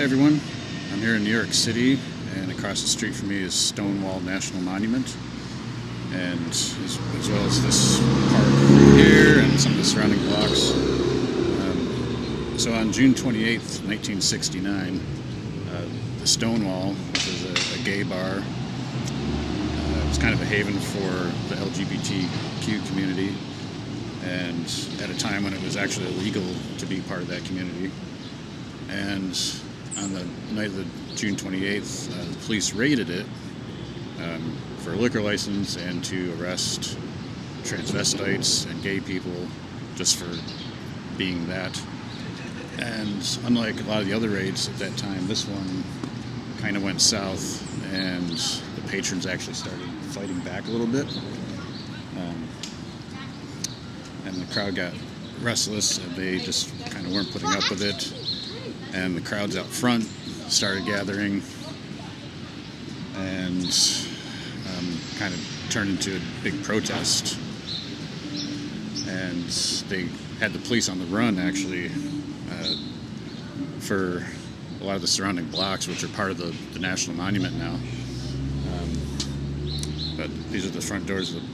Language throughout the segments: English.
Hey everyone, I'm here in New York City, and across the street from me is Stonewall National Monument, and as well as this park here and some of the surrounding blocks. So on June 28th, 1969, the Stonewall, which is a gay bar, it was kind of a haven for the LGBTQ community, and at a time when it was actually illegal to be part of that community. And on the night of the June 28th, the police raided it for a liquor license and to arrest transvestites and gay people just for being that. And unlike a lot of the other raids at that time, this one kind of went south, and the patrons actually started fighting back a little bit. And the crowd got restless, and they just kind of weren't putting up with it. And the crowds out front started gathering and kind of turned into a big protest. And they had the police on the run, actually, for a lot of the surrounding blocks, which are part of the National Monument now. But these are the front doors of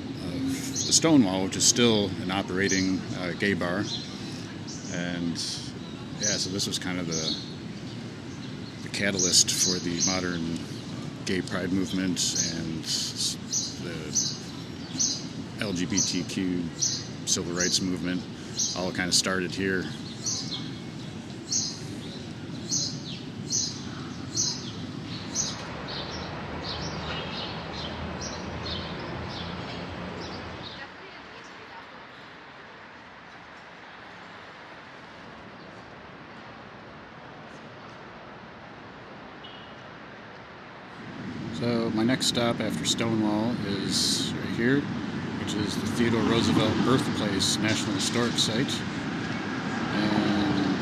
the Stonewall, which is still an operating gay bar. And yeah, so this was kind of the catalyst for the modern gay pride movement and the LGBTQ civil rights movement. All kind of started here. So my next stop after Stonewall is right here, which is the Theodore Roosevelt Birthplace National Historic Site. And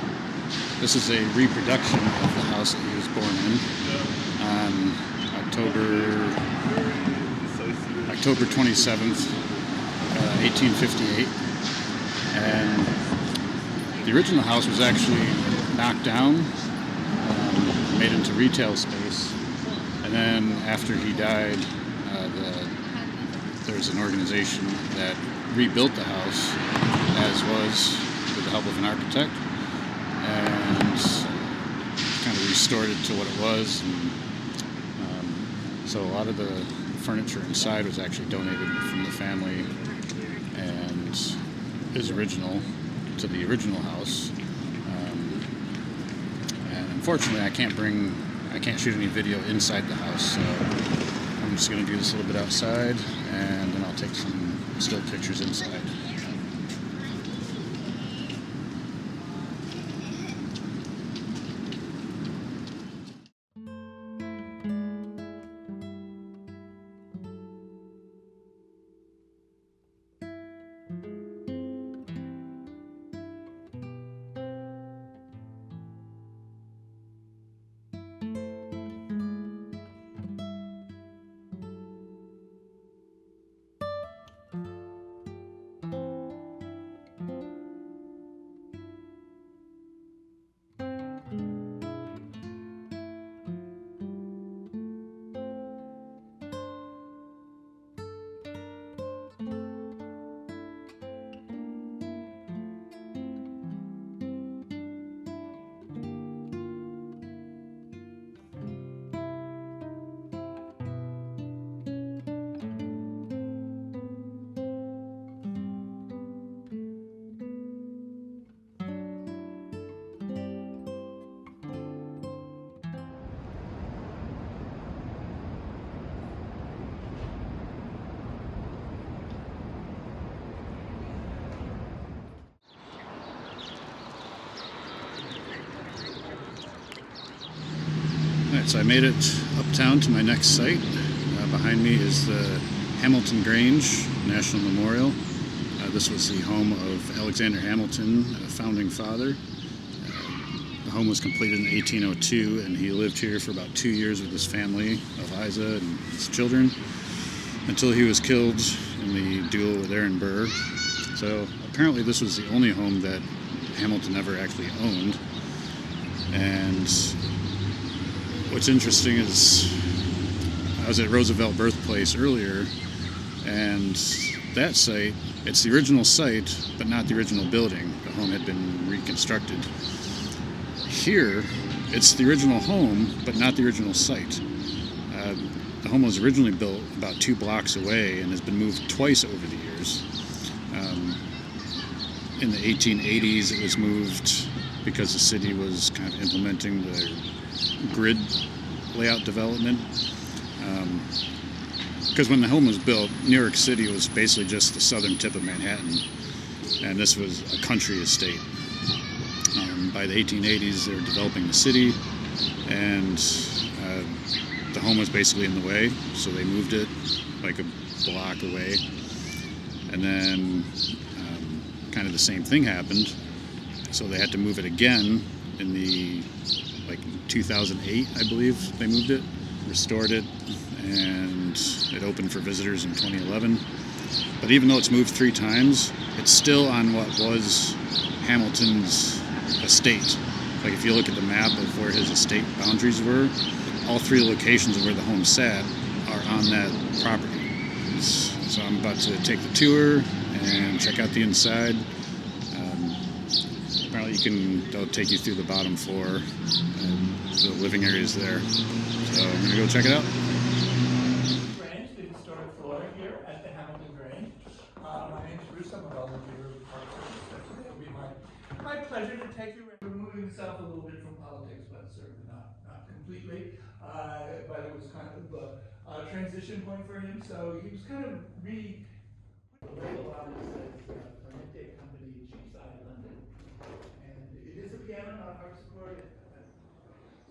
this is a reproduction of the house that he was born in on October 27th, 1858. And the original house was actually knocked down, made into retail space. And then after he died, there's an organization that rebuilt the house, as was with the help of an architect, and kind of restored it to what it was. And so a lot of the furniture inside was actually donated from the family and is original to the original house. And unfortunately, I can't shoot any video inside the house, so I'm just going to do this a little bit outside, and then I'll take some still pictures inside. Alright, so I made it uptown to my next site. Behind me is the Hamilton Grange National Memorial. This was the home of Alexander Hamilton, a founding father. The home was completed in 1802, and he lived here for about 2 years with his family, Eliza and his children, until he was killed in the duel with Aaron Burr. So apparently this was the only home that Hamilton ever actually owned. And what's interesting is I was at Roosevelt Birthplace earlier, and that site, it's the original site, but not the original building. The home had been reconstructed. Here, it's the original home, but not the original site. The home was originally built about 2 blocks away and has been moved twice over the years. In the 1880s, it was moved because the city was kind of implementing the grid layout development. Because when the home was built, New York City was basically just the southern tip of Manhattan, and this was a country estate. By the 1880s, they were developing the city, and the home was basically in the way, so they moved it like a block away. And then kind of the same thing happened, so they had to move it again in the 2008, I believe they moved it, restored it, and it opened for visitors in 2011. But even though it's moved 3 times, it's still on what was Hamilton's estate. Like if you look at the map of where his estate boundaries were, all 3 locations of where the home sat are on that property. So I'm about to take the tour and check out the inside. Apparently they'll take you through the bottom floor, and the living area is there. So I'm gonna go check it out. Grange, the historic floor here at the Hamilton Grange. My name is Bruce. I'm a volunteer with the Park Service. It'll be my pleasure to take you. Removing itself a little bit from politics, but certainly not completely. But it was kind of a transition point for him. So he was kind of the label on it says Clemente Company, Cheapside, London, and it is a piano, not harpsichord.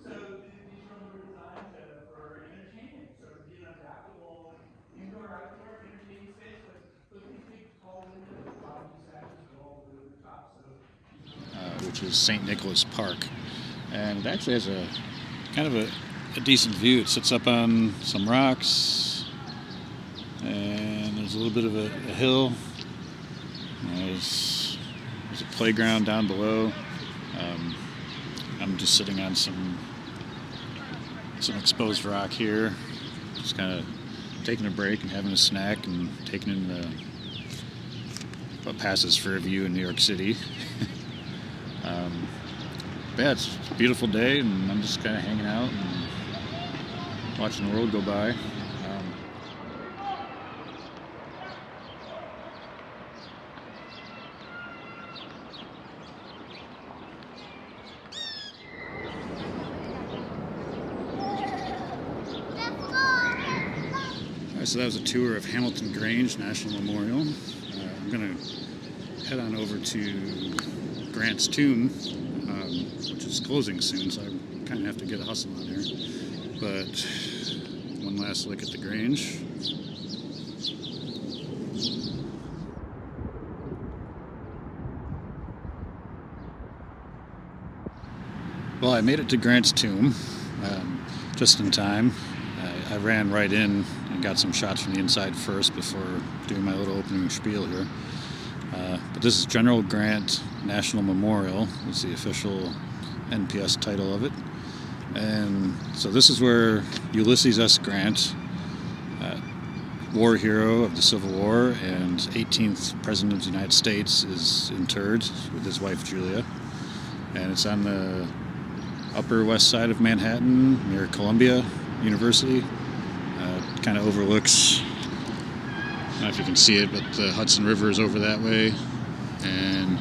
So these rooms were designed for entertainment, sort of being adaptable indoor, outdoor entertaining space, but these big tall windows, lofty sashes go all the way to the top. Which is St. Nicholas Park, and it actually has a kind of a decent view. It sits up on some rocks, and there's a little bit of a hill. There's a playground down below. I'm just sitting on some exposed rock here, just kind of taking a break and having a snack and taking in what passes for a view in New York City. Yeah, it's a beautiful day, and I'm just kind of hanging out and watching the world go by. So that was a tour of Hamilton Grange National Memorial. I'm going to head on over to Grant's tomb, which is closing soon, so I kind of have to get a hustle on here. But one last look at the Grange. Well, I made it to Grant's tomb just in time. I ran right in and got some shots from the inside first before doing my little opening spiel here. But this is General Grant National Memorial. It's the official NPS title of it. And so this is where Ulysses S. Grant, war hero of the Civil War and 18th President of the United States, is interred with his wife Julia. And it's on the Upper West Side of Manhattan near Columbia University. Kind of overlooks, I don't know if you can see it, but the Hudson River is over that way. And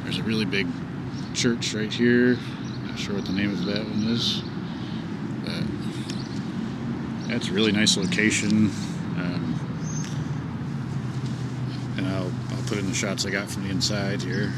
there's a really big church right here. Not sure what the name of that one is. But that's a really nice location. And I'll put in the shots I got from the inside here.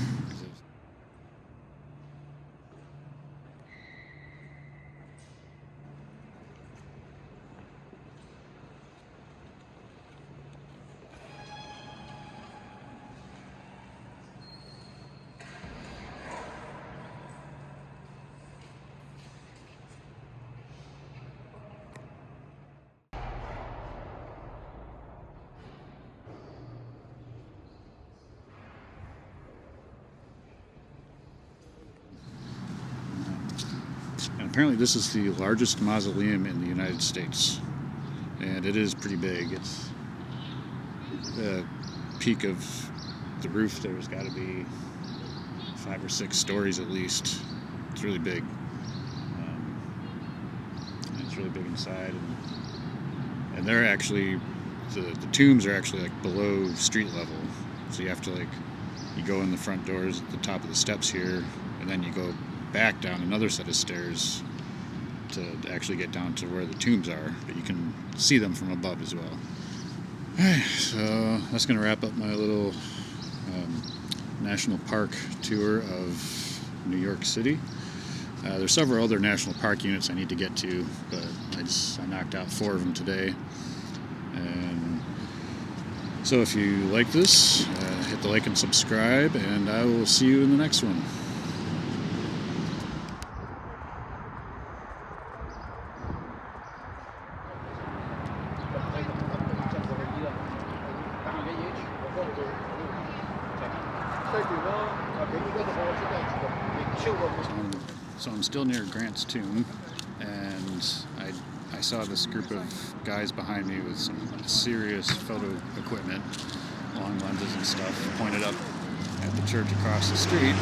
apparently this is the largest mausoleum in the United States, and it is pretty big. It's the peak of the roof there's got to be 5 or 6 stories at least. It's really big. And it's really big inside, and they're actually the tombs are actually like below street level, so you have to you go in the front doors at the top of the steps here, and then you go back down another set of stairs to actually get down to where the tombs are, but you can see them from above as well. Alright, so that's going to wrap up my little national park tour of New York City. There's several other national park units I need to get to, but I knocked out 4 of them today. And so if you like this, hit the like and subscribe, and I will see you in the next one. So I'm still near Grant's tomb, and I saw this group of guys behind me with some serious photo equipment, long lenses and stuff, pointed up at the church across the street.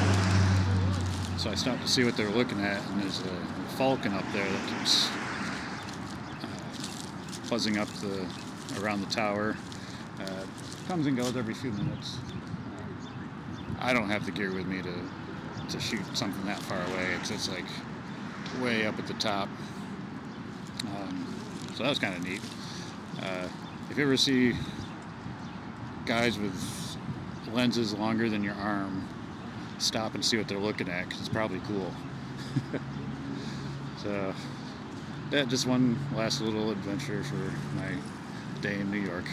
So I stopped to see what they were looking at, and there's a falcon up there that keeps buzzing up around the tower. Comes and goes every few minutes. I don't have the gear with me to shoot something that far away, because it's like way up at the top. So that was kind of neat. If you ever see guys with lenses longer than your arm, stop and see what they're looking at, because it's probably cool. So yeah, just one last little adventure for my day in New York.